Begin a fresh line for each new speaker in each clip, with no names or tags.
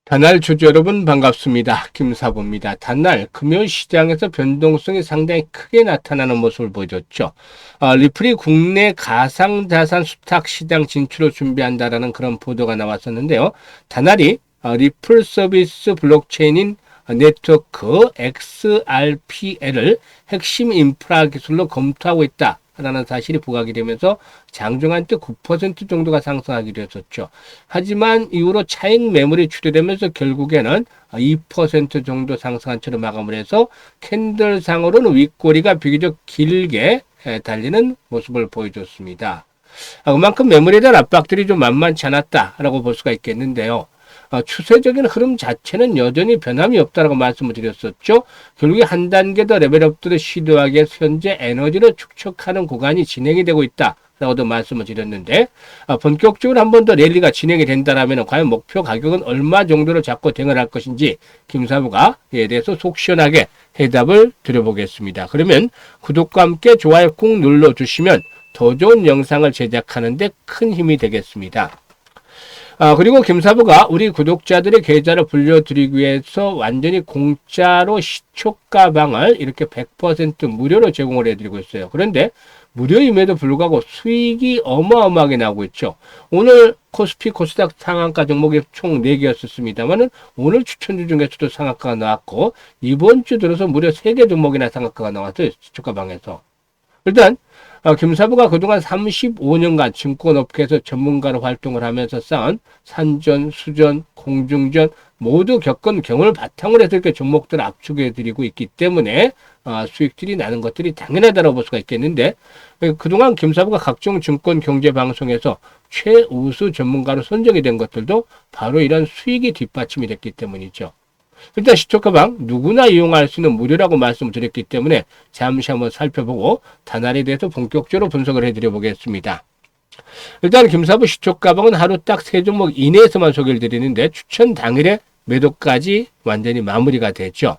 단날 주주 여러분 반갑습니다. 김사부입니다. 단날 금요 시장에서 변동성이 상당히 크게 나타나는 모습을 보여줬죠. 리플이 국내 가상자산 수탁 시장 진출을 준비한다라는 그런 보도가 나왔었는데요. 단날이 리플 서비스 블록체인인 네트워크 XRPL을 핵심 인프라 기술로 검토하고 있다. 라는 사실이 부각이 되면서 장중한 때 9% 정도가 상승하기로 했었죠. 하지만 이후로 차익 매물이 추대되면서 결국에는 2% 정도 상승한 채로 마감을 해서 캔들상으로는 윗꼬리가 비교적 길게 달리는 모습을 보여줬습니다. 그만큼 매물에 대한 압박들이 좀 만만치 않았다라고 볼 수가 있겠는데요. 추세적인 흐름 자체는 여전히 변함이 없다라고 말씀을 드렸었죠. 결국에 한 단계 더 레벨업들을 시도하기 위해서 현재 에너지를 축적하는 구간이 진행이 되고 있다라고도 말씀을 드렸는데, 본격적으로 한 번 더 랠리가 진행이 된다라면 과연 목표 가격은 얼마 정도를 잡고 대응을 할 것인지 김사부가 이에 대해서 속 시원하게 해답을 드려보겠습니다. 그러면 구독과 함께 좋아요 꾹 눌러주시면 더 좋은 영상을 제작하는 데 큰 힘이 되겠습니다. 그리고 김사부가 우리 구독자들의 계좌를 불려드리기 위해서 완전히 공짜로 시초가방을 이렇게 100% 무료로 제공을 해드리고 있어요. 그런데 무료임에도 불구하고 수익이 어마어마하게 나오고 있죠. 오늘 코스피 코스닥 상한가 종목이 총 4개였었습니다만 오늘 추천주 중에서도 상한가가 나왔고 이번 주 들어서 무려 3개 종목이나 상한가가 나왔어요. 시초가방에서. 일단 김사부가 그동안 35년간 증권업계에서 전문가로 활동을 하면서 쌓은 산전, 수전, 공중전 모두 겪은 경험을 바탕으로 해서 이렇게 종목들을 압축해드리고 있기 때문에 수익들이 나는 것들이 당연하다고 볼 수가 있겠는데, 그동안 김사부가 각종 증권 경제 방송에서 최우수 전문가로 선정이 된 것들도 바로 이런 수익이 뒷받침이 됐기 때문이죠. 일단 시초가방 누구나 이용할 수 있는 무료라고 말씀을 드렸기 때문에 잠시 한번 살펴보고 단알에 대해서 본격적으로 분석을 해드려 보겠습니다. 일단 김사부 시초가방은 하루 딱 3종목 이내에서만 소개를 드리는데 추천 당일에 매도까지 완전히 마무리가 됐죠.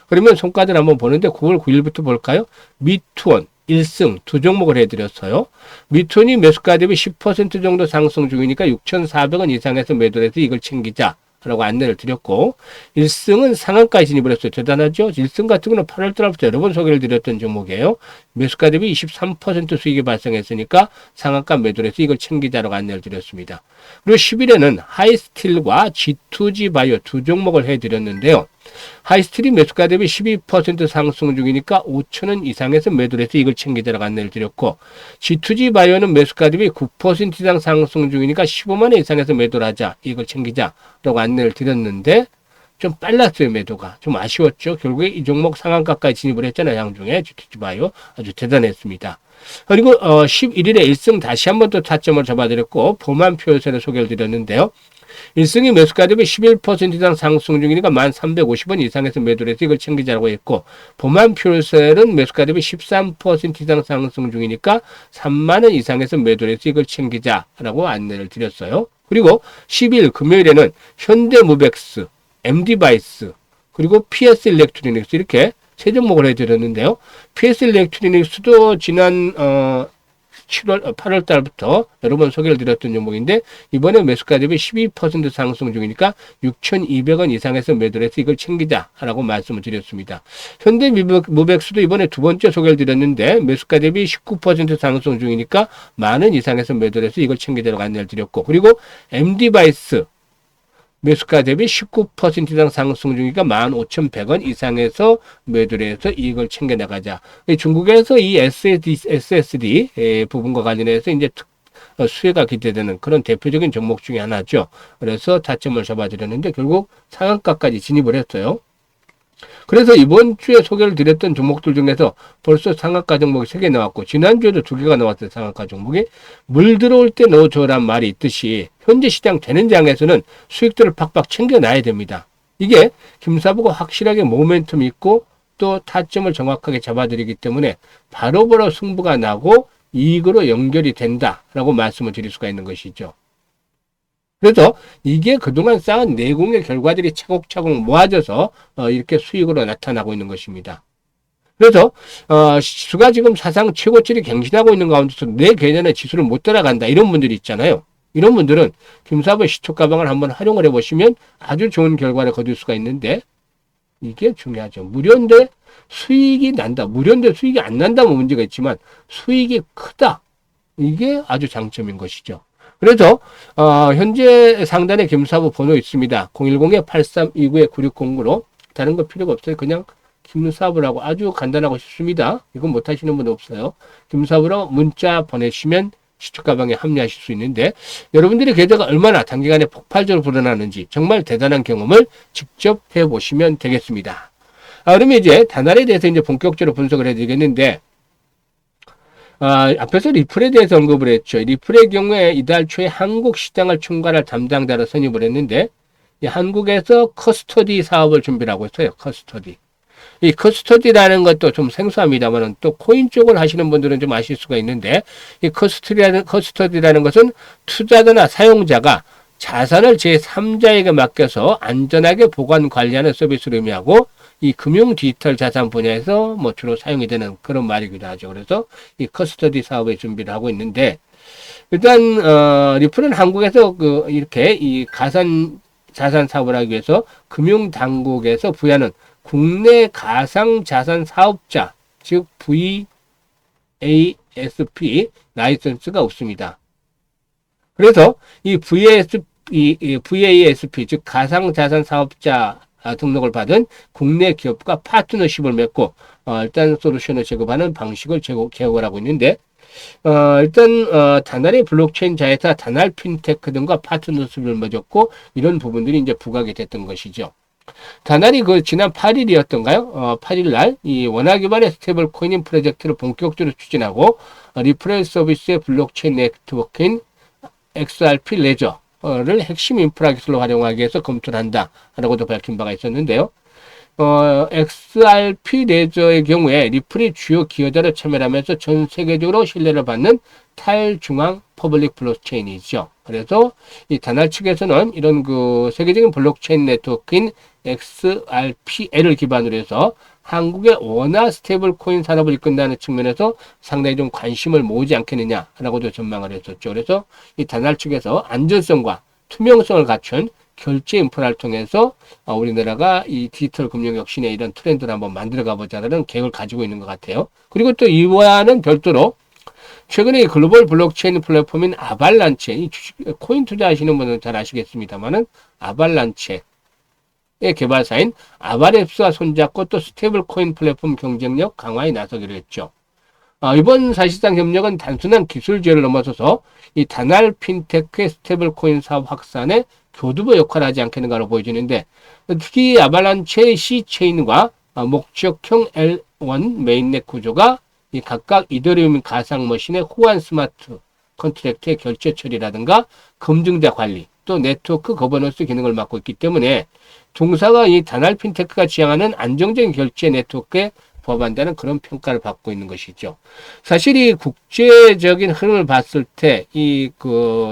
그러면 손가락을 한번 보는데 9월 9일부터 볼까요? 미투원 1승 2종목을 해드렸어요. 미투원이 매수가 대비 10% 정도 상승 중이니까 6,400원 이상에서 매도를 해서 이걸 챙기자 라고 안내를 드렸고, 1승은 상한가에 진입을 했어요. 대단하죠? 1승 같은 경우는 8월 달부터 여러 번 소개를 드렸던 종목이에요. 매수가 대비 23% 수익이 발생했으니까 상한가 매도를 해서 이걸 챙기자라고 안내를 드렸습니다. 그리고 10일에는 하이스틸과 G2G 바이오 2종목을 해드렸는데요. 하이스틸이 매수가 대비 12% 상승 중이니까 5,000원 이상에서 매도를 해서 이걸 챙기자라고 안내를 드렸고, G2G 바이오는 매수가 대비 9% 이상 상승 중이니까 15만원 이상에서 매도를 하자, 이걸 챙기자라고 안내를 드렸는데 좀 빨랐어요. 매도가 좀 아쉬웠죠. 결국에 이 종목 상한가까지 진입을 했잖아요. 양중에 G2G 바이오 아주 대단했습니다. 그리고 11일에 1승 다시 한번 또 타점을 잡아드렸고, 보만 표세를 소개를 드렸는데요. 1승이 매수가 대비 11% 이상 상승 중이니까 1,350원 이상에서 매도를 해서 이걸 챙기자라고 했고, 보만 퓨얼셀은 매수가 대비 13% 이상 상승 중이니까 3만원 이상에서 매도를 해서 이걸 챙기자라고 안내를 드렸어요. 그리고 10일 금요일에는 현대무벡스, MD바이스, 그리고 PS 일렉트로닉스 이렇게 3종목을 해드렸는데요. PS 일렉트로닉스도 지난 8월 달부터 여러 번 소개를 드렸던 종목인데, 이번에 매수가 대비 12% 상승 중이니까 6,200원 이상에서 매도를 해서 이걸 챙기자라고 말씀을 드렸습니다. 현대무벡스도 이번에 두 번째 소개를 드렸는데 매수가 대비 19% 상승 중이니까 10,000원 이상에서 매도를 해서 이걸 챙기자라고 안내를 드렸고, 그리고 MD바이스 매수가 대비 19% 이상 상승 중이니까 15,100원 이상에서 매도를 해서 이걸 챙겨나가자. 중국에서 이 SSD 부분과 관련해서 이제 수혜가 기대되는 그런 대표적인 종목 중에 하나죠. 그래서 타점을 잡아드렸는데 결국 상한가까지 진입을 했어요. 그래서 이번 주에 소개를 드렸던 종목들 중에서 벌써 상한가 종목이 3개 나왔고, 지난주에도 2개가 나왔어요. 상한가 종목이. 물 들어올 때 넣어줘란 말이 있듯이 현재 시장 되는 장에서는 수익들을 팍팍 챙겨놔야 됩니다. 이게 김사부가 확실하게 모멘텀이 있고 또 타점을 정확하게 잡아드리기 때문에 바로바로 승부가 나고 이익으로 연결이 된다라고 말씀을 드릴 수가 있는 것이죠. 그래서 이게 그동안 쌓은 내공의 결과들이 차곡차곡 모아져서 이렇게 수익으로 나타나고 있는 것입니다. 그래서 지수가 지금 사상 최고치를 갱신하고 있는 가운데서 내 개념의 지수를 못 따라간다 이런 분들이 있잖아요. 이런 분들은 김사부의 시초 가방을 한번 활용을 해보시면 아주 좋은 결과를 거둘 수가 있는데, 이게 중요하죠. 무료인데 수익이 난다. 무료인데 수익이 안 난다면 문제가 있지만 수익이 크다. 이게 아주 장점인 것이죠. 그래서 현재 상단에 김사부 번호 있습니다. 010-8329-9609로 다른 거 필요가 없어요. 그냥 김사부라고 아주 간단하고 쉽습니다. 이건 못하시는 분 없어요. 김사부로 문자 보내시면 시초가방에 합류하실 수 있는데, 여러분들의 계좌가 얼마나 단기간에 폭발적으로 불어나는지 정말 대단한 경험을 직접 해보시면 되겠습니다. 그러면 이제 다날에 대해서 이제 본격적으로 분석을 해드리겠는데, 앞에서 리플에 대해서 언급을 했죠. 리플의 경우에 이달 초에 한국 시장을 총괄할 담당자로 선임을 했는데, 이 한국에서 커스터디 사업을 준비를 하고 있어요. 커스터디. 이 커스터디라는 것도 좀 생소합니다만 또 코인 쪽을 하시는 분들은 좀 아실 수가 있는데, 이 커스터디라는 것은 투자자나 사용자가 자산을 제3자에게 맡겨서 안전하게 보관 관리하는 서비스를 의미하고, 이 금융 디지털 자산 분야에서 뭐 주로 사용이 되는 그런 말이기도 하죠. 그래서 이 커스터디 사업의 준비를 하고 있는데, 일단 리플은 한국에서 이렇게 이 가상 자산 사업을 하기 위해서 금융 당국에서 부여하는 국내 가상 자산 사업자, 즉 VASP 라이선스가 없습니다. 그래서 이 VASP, 즉 가상 자산 사업자 등록을 받은 국내 기업과 파트너십을 맺고 일단 솔루션을 제공하는 방식을 개혁을 하고 있는데, 일단 다날의 블록체인 자회사 다날 핀테크 등과 파트너십을 맺었고, 이런 부분들이 이제 부각이 됐던 것이죠. 다날이 지난 8일이었던가요? 8일 날 이 원화 기반의 스테이블 코인 프로젝트를 본격적으로 추진하고, 리플 서비스의 블록체인 네트워크인 XRP 레저를 핵심 인프라 기술로 활용하기 위해서 검토를 한다라고도 밝힌 바가 있었는데요. XRP 레저의 경우에 리플이 주요 기여자로 참여하면서 전 세계적으로 신뢰를 받는 탈중앙 퍼블릭 블록체인이죠. 그래서 이 다날 측에서는 이런 세계적인 블록체인 네트워크인 XRPL을 기반으로 해서 한국의 원화 스테이블 코인 산업을 이끈다는 측면에서 상당히 좀 관심을 모으지 않겠느냐라고도 전망을 했었죠. 그래서 이 다날 측에서 안전성과 투명성을 갖춘 결제 인프라를 통해서 우리나라가 이 디지털 금융 혁신의 이런 트렌드를 한번 만들어 가보자는 계획을 가지고 있는 것 같아요. 그리고 또 이와는 별도로 최근에 글로벌 블록체인 플랫폼인 아발란체, 이 코인 투자하시는 분은 잘 아시겠습니다만은 아발란체의 개발사인 아바랩스와 손잡고 또 스테이블 코인 플랫폼 경쟁력 강화에 나서기로 했죠. 이번 사실상 협력은 단순한 기술 지원을 넘어서서 이 다날 핀테크의 스테이블 코인 사업 확산에 교두보 역할을 하지 않겠는가로 보여지는데, 특히 아발란체의 C체인과 목적형 L1 메인넷 구조가 이 각각 이더리움 가상 머신의 호환 스마트 컨트랙트의 결제 처리라든가 검증자 관리, 또 네트워크 거버넌스 기능을 맡고 있기 때문에 동사가 이 다날 핀테크가 지향하는 안정적인 결제 네트워크에 부합한다는 그런 평가를 받고 있는 것이죠. 사실 이 국제적인 흐름을 봤을 때 이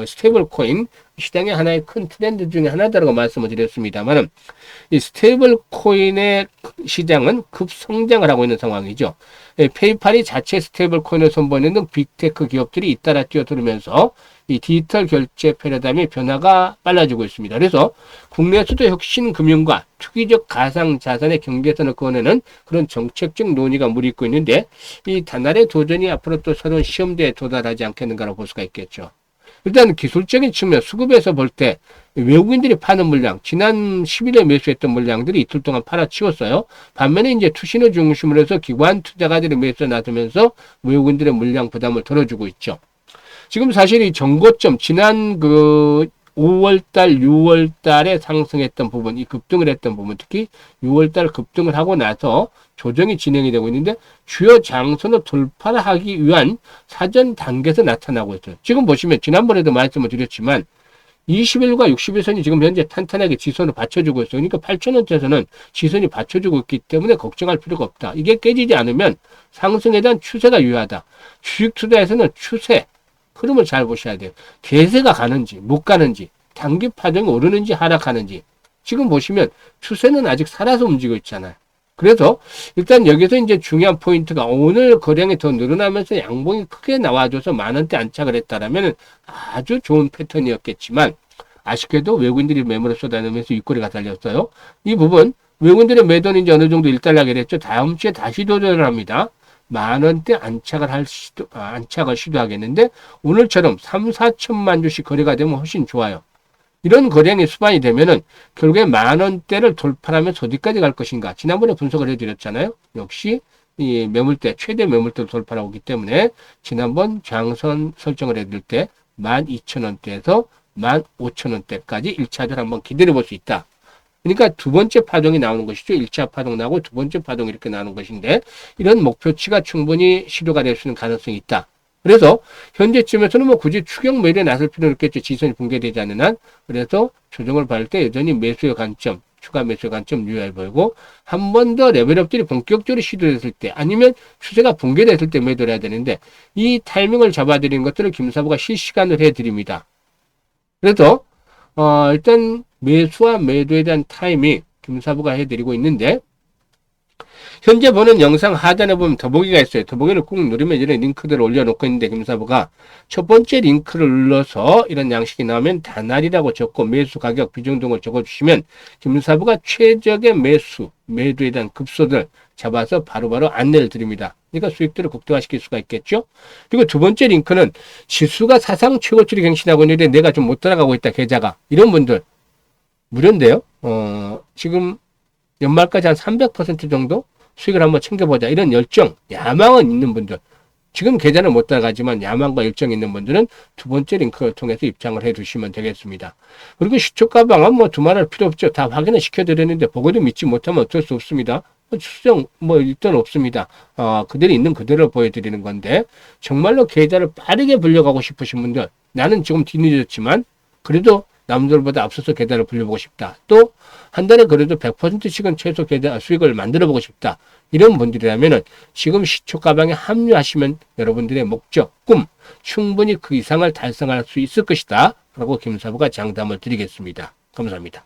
스테이블 코인 시장의 하나의 큰 트렌드 중에 하나다라고 말씀을 드렸습니다만은, 이 스테이블 코인의 시장은 급성장을 하고 있는 상황이죠. 페이팔이 자체 스테이블 코인을 선보이는 등 빅테크 기업들이 잇따라 뛰어들면서 이 디지털 결제 패러다임의 변화가 빨라지고 있습니다. 그래서 국내에서도 혁신 금융과 투기적 가상 자산의 경계선을 그어내는 그런 정책적 논의가 무르익고 있는데, 이 다날의 도전이 앞으로 또 새로운 시험대에 도달하지 않겠는가로 볼 수가 있겠죠. 일단 기술적인 측면, 수급에서 볼 때 외국인들이 파는 물량, 지난 10일에 매수했던 물량들이 이틀 동안 팔아치웠어요. 반면에 이제 투신을 중심으로 해서 기관 투자가들이 매수에 나서면서 외국인들의 물량 부담을 덜어주고 있죠. 지금 사실 이 정고점, 지난 5월달, 6월달에 상승했던 부분, 이 급등을 했던 부분, 특히 6월달 급등을 하고 나서 조정이 진행이 되고 있는데, 주요 장선을 돌파하기 위한 사전 단계에서 나타나고 있어요. 지금 보시면 지난번에도 말씀을 드렸지만 20일과 60일선이 지금 현재 탄탄하게 지선을 받쳐주고 있어요. 그러니까 8,000원대에서는 지선이 받쳐주고 있기 때문에 걱정할 필요가 없다. 이게 깨지지 않으면 상승에 대한 추세가 유효하다. 주식 투자에서는 추세 흐름을 잘 보셔야 돼요. 대세가 가는지 못 가는지, 단기 파동이 오르는지 하락하는지. 지금 보시면 추세는 아직 살아서 움직이고 있잖아요. 그래서 일단 여기서 이제 중요한 포인트가 오늘 거래량이 더 늘어나면서 양봉이 크게 나와줘서 만원대 안착을 했다라면 아주 좋은 패턴이었겠지만 아쉽게도 외국인들이 매물을 쏟아내면서 윗꼬리가 달렸어요. 이 부분 외국인들의 매도는 이제 어느 정도 일단락이 됐죠. 다음 주에 다시 도전을 합니다. 만원대 안착을 시도하겠는데 오늘처럼 3, 4천만 주씩 거래가 되면 훨씬 좋아요. 이런 거래량이 수반이 되면은 결국에 만원대를 돌파하면서 어디까지 갈 것인가. 지난번에 분석을 해드렸잖아요. 역시 이 매물대, 최대 매물대를 돌파하고 있기 때문에 지난번 장선 설정을 해드릴 때 12,000원대에서 15,000원대까지 1차전 한번 기다려 볼 수 있다. 그러니까 두 번째 파동이 나오는 것이죠. 1차 파동 나오고 두 번째 파동 이렇게 나오는 것인데 이런 목표치가 충분히 시도가 될 수 있는 가능성이 있다. 그래서 현재쯤에서는 뭐 굳이 추격 매도에 나설 필요는 없겠죠. 지선이 붕괴되지 않는 한. 그래서 조정을 받을 때 여전히 매수의 관점, 추가 매수의 관점 유의해 보이고 한 번 더 레벨업들이 본격적으로 시도됐을 때 아니면 추세가 붕괴됐을 때 매도를 해야 되는데 이 타이밍을 잡아드리는 것들을 김사부가 실시간으로 해드립니다. 그래서 일단 매수와 매도에 대한 타이밍 김사부가 해드리고 있는데 현재 보는 영상 하단에 보면 더보기가 있어요. 더보기를 꾹 누르면 이런 링크들을 올려놓고 있는데 김사부가 첫 번째 링크를 눌러서 이런 양식이 나오면 단알이라고 적고 매수 가격 비중 등을 적어주시면 김사부가 최적의 매수 매도에 대한 급소들 잡아서 바로바로 안내를 드립니다. 그러니까 수익들을 극대화시킬 수가 있겠죠. 그리고 두 번째 링크는 지수가 사상 최고치를 갱신하고 있는데 내가 좀 못 따라가고 있다 계좌가 이런 분들 무료인데요. 지금 연말까지 한 300% 정도 수익을 한번 챙겨보자. 이런 열정, 야망은 있는 분들. 지금 계좌는 못 따라가지만 야망과 열정이 있는 분들은 두 번째 링크를 통해서 입장을 해 두시면 되겠습니다. 그리고 시초 가방은 뭐 두말할 필요 없죠. 다 확인을 시켜드렸는데 보고도 믿지 못하면 어쩔 수 없습니다. 수정 뭐 일단 없습니다. 그대로 있는 그대로 보여드리는 건데 정말로 계좌를 빠르게 불려가고 싶으신 분들 나는 지금 뒤늦었지만 그래도 남들보다 앞서서 계좌를 불려보고 싶다. 또 한 달에 그래도 100%씩은 최소 계좌 수익을 만들어보고 싶다. 이런 분들이라면은 지금 시초 가방에 합류하시면 여러분들의 목적, 꿈 충분히 그 이상을 달성할 수 있을 것이다. 라고 김사부가 장담을 드리겠습니다. 감사합니다.